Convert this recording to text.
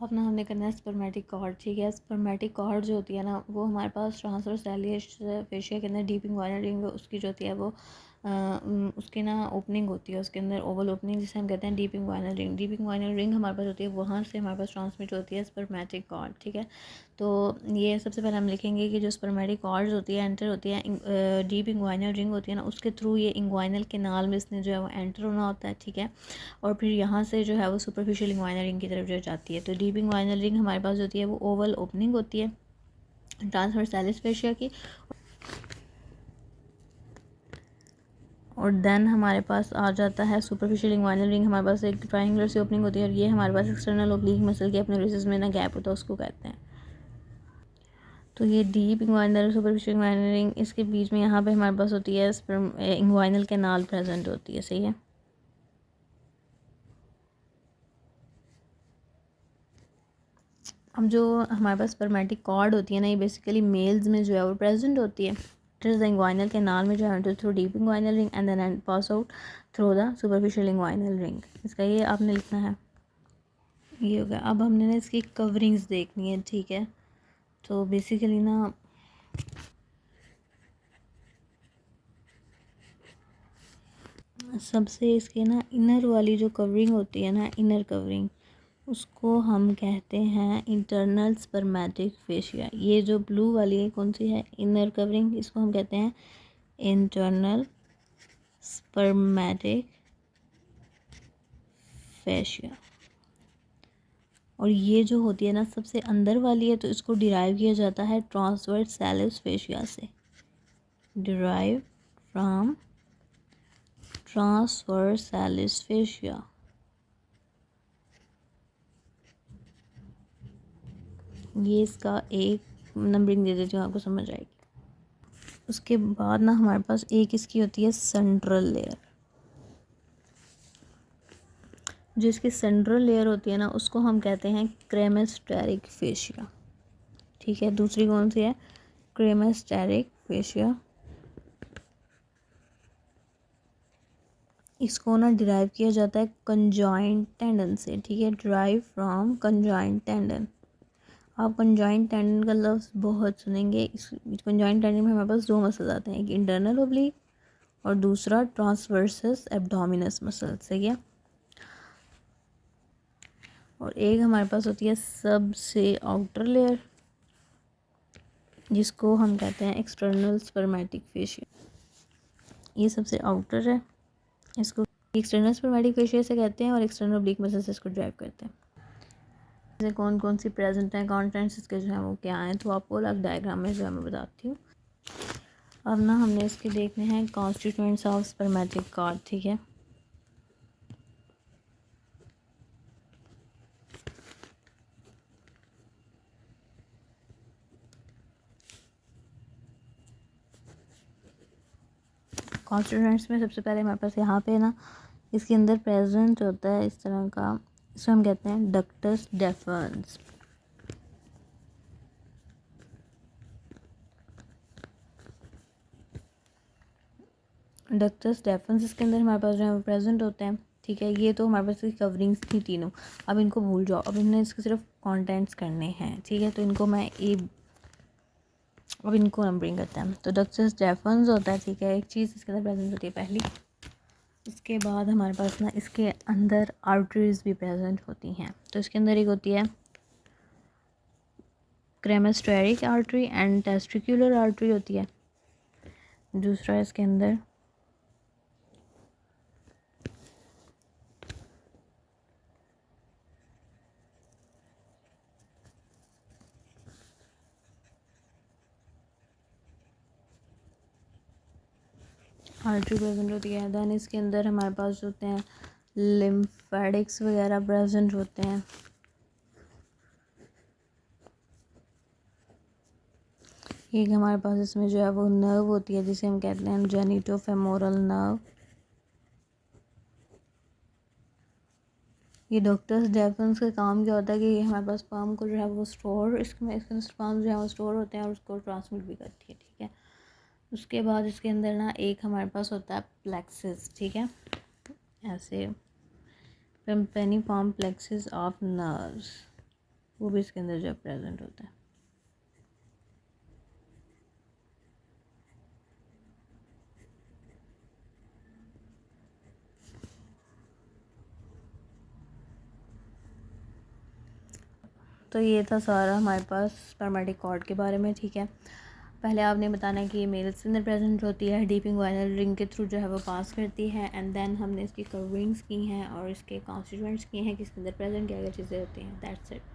अब ना हमने करना है स्पर्मेटिक कॉर्ड। ठीक है, स्पर्मेटिक कॉर्ड जो होती है ना वो हमारे पास ट्रांसवर्स फेशिया के अंदर डीप इंग्वाइनल रिंग उसकी जो होती है वो उसकी ना ओपनिंग होती है, उसके अंदर ओवल ओपनिंग जिसे हम कहते हैं deep inguinal ring. Deep inguinal ring हमारे पास होती है, वहाँ से हमारे पास ट्रांसमिट होती है स्पर्मेटिक कॉर्ड। ठीक है, तो ये सबसे पहले हम लिखेंगे कि जो स्पर्मेटिक कॉर्ड्स होती है एंटर होती है डीप इंग्वाइनल रिंग होती है ना उसके थ्रू ये इंग्वाइनल केनाल में इसने जो है वो एंटर होना होता है। ठीक है, और फिर यहाँ से जो है वो सुपरफिशियल इंग्वाइनल रिंग की तरफ जो जाती है। तो डीप इंग्वाइनल रिंग हमारे पास होती है वो ओवल ओपनिंग होती है ट्रांसवर्सैलिस फेशिया की, और देन हमारे पास आ जाता है सुपरफिशियल इंग्वाइनल रिंग। हमारे पास एक ट्रायंगुलर सी ओपनिंग होती है और ये हमारे पास एक्सटर्नल ओब्लिक मसल के अपने रेसेस में ना गैप होता है उसको कहते हैं। तो ये deep inguinal superficial inguinal ring इसके बीच में यहाँ पे हमारे पास होती है इंग्वाइनल कैनाल प्रेजेंट होती है। सही है, अब जो हमारे पास स्पर्मेटिक कॉर्ड होती है ना ये बेसिकली मेल्स में जो है वो प्रेजेंट होती है द इंग्वाइनल कैनाल में जो है through deep inguinal ring and then pass out through the superficial inguinal ring. इसका ये आपने लिखना है, ये हो गया। अब हमने ना इसकी कवरिंग्स देखनी है। ठीक है, तो बेसिकली ना सबसे इसके ना इनर वाली जो कवरिंग होती है ना, इनर कवरिंग, उसको हम कहते हैं इंटरनल स्पर्मेटिक फेशिया। ये जो ब्लू वाली है कौन सी है, इनर कवरिंग, इसको हम कहते हैं इंटरनल स्पर्मेटिक फेशिया। और ये जो होती है ना सबसे अंदर वाली है, तो इसको डिराइव किया जाता है ट्रांसवर्सैलिस फेशिया से, डिराइव फ्रॉम ट्रांसवर्सैलिस फेशिया। ये इसका एक नंबरिंग दे देती हूँ, आपको समझ आएगी। उसके बाद ना हमारे पास एक इसकी होती है सेंट्रल लेयर। जो इसकी सेंट्रल लेयर होती है ना उसको हम कहते हैं क्रेमेस्टेरिक फेशिया। ठीक है, दूसरी कौन सी है, क्रेमेस्टेरिक फेशिया। इसको ना डिराइव किया जाता है कंजॉइंट टेंडन से। ठीक है, डिराइव फ्रॉम कंजॉइंट टेंडन। आप कंजॉइंट टेंडन का लफ्ज़ बहुत सुनेंगे। इस कंजॉइंट टेंडन में हमारे पास दो मसल आते हैं, एक इंटरनल ओब्लिक और दूसरा ट्रांसवर्सस एब्डोमिनस मसल। सही है, और एक हमारे पास होती है सबसे आउटर लेयर जिसको हम कहते हैं एक्सटर्नल स्पर्मेटिक फेशिया। ये सबसे आउटर है, इसको एक्सटर्नल स्पर्मेटिक फेशिया से कहते हैं और एक्सटर्नल ओब्लिक मसल से इसको ड्राइव करते हैं। जैसे कौन कौन सी प्रेजेंट हैं, कॉन्टेंट्स इसके जो है वो क्या हैं, तो आपको अलग डायग्राम में जो है मैं बताती हूँ। अब ना हमने इसके देखने हैं कॉन्स्टिट्यूएंट्स ऑफ स्पर्मेटिक कॉर्ड। ठीक है, कॉन्स्टिट्यूएंट्स में सबसे पहले हमारे पास यहाँ पे ना इसके अंदर प्रेजेंट होता है इस तरह का, इसको हम कहते हैं डक्टस डेफर्न्स। डक्टस डेफर्न्स इसके अंदर हमारे पास जो है वो प्रेजेंट होते हैं। ठीक है, ये तो हमारे पास इसकी कवरिंग्स थी तीनों, अब इनको भूल जाओ, अब इन्हें इसके सिर्फ कंटेंट्स करने हैं। ठीक है, तो इनको मैं अब इनको नंबरिंग करते हैं। तो डक्टस डेफर्न्स होता है, ठीक है, एक चीज़ इसके अंदर प्रेजेंट होती है पहली। इसके बाद हमारे पास ना इसके अंदर आर्टरीज भी प्रेजेंट होती हैं। तो इसके अंदर एक होती है क्रेमेस्टेरिक आर्टरी एंड टेस्टिकुलर आर्टरी होती है। दूसरा इसके अंदर आर्टरी प्रेजेंट होती है। देन इसके अंदर हमारे पास होते हैं लिम्फेटिक्स वगैरह प्रेजेंट होते हैं। एक हमारे पास इसमें जो है वो नर्व होती है जिसे हम कहते हैं जेनिटोफेमोरल नर्व। ये डॉक्टर्स डेफर्न्स का काम क्या होता है कि ये हमारे पास स्पर्म को जो है वो स्टोर, इसके स्पर्म जो है वो स्टोर होते हैं और उसको ट्रांसमिट भी करती है। ठीक है, उसके बाद इसके अंदर ना एक हमारे पास होता है प्लेक्सिस। ठीक है, ऐसे पेनिफॉर्म प्लेक्सिस ऑफ नर्व्स। वो भी इसके अंदर जो प्रेजेंट होता है। तो ये था सारा हमारे पास स्पर्मेटिक कॉर्ड के बारे में, ठीक है। पहले आपने बताना है कि ये मेल्स के अंदर प्रेजेंट होती है, डीपिंग वाइनल रिंग के थ्रू जो है वो पास करती है, एंड देन हमने इसकी कर्विंग्स की हैं और इसके कॉन्स्टिट्यूएंट्स किए हैं कि इसके अंदर प्रेजेंट क्या क्या चीज़ें होती हैं। That's it.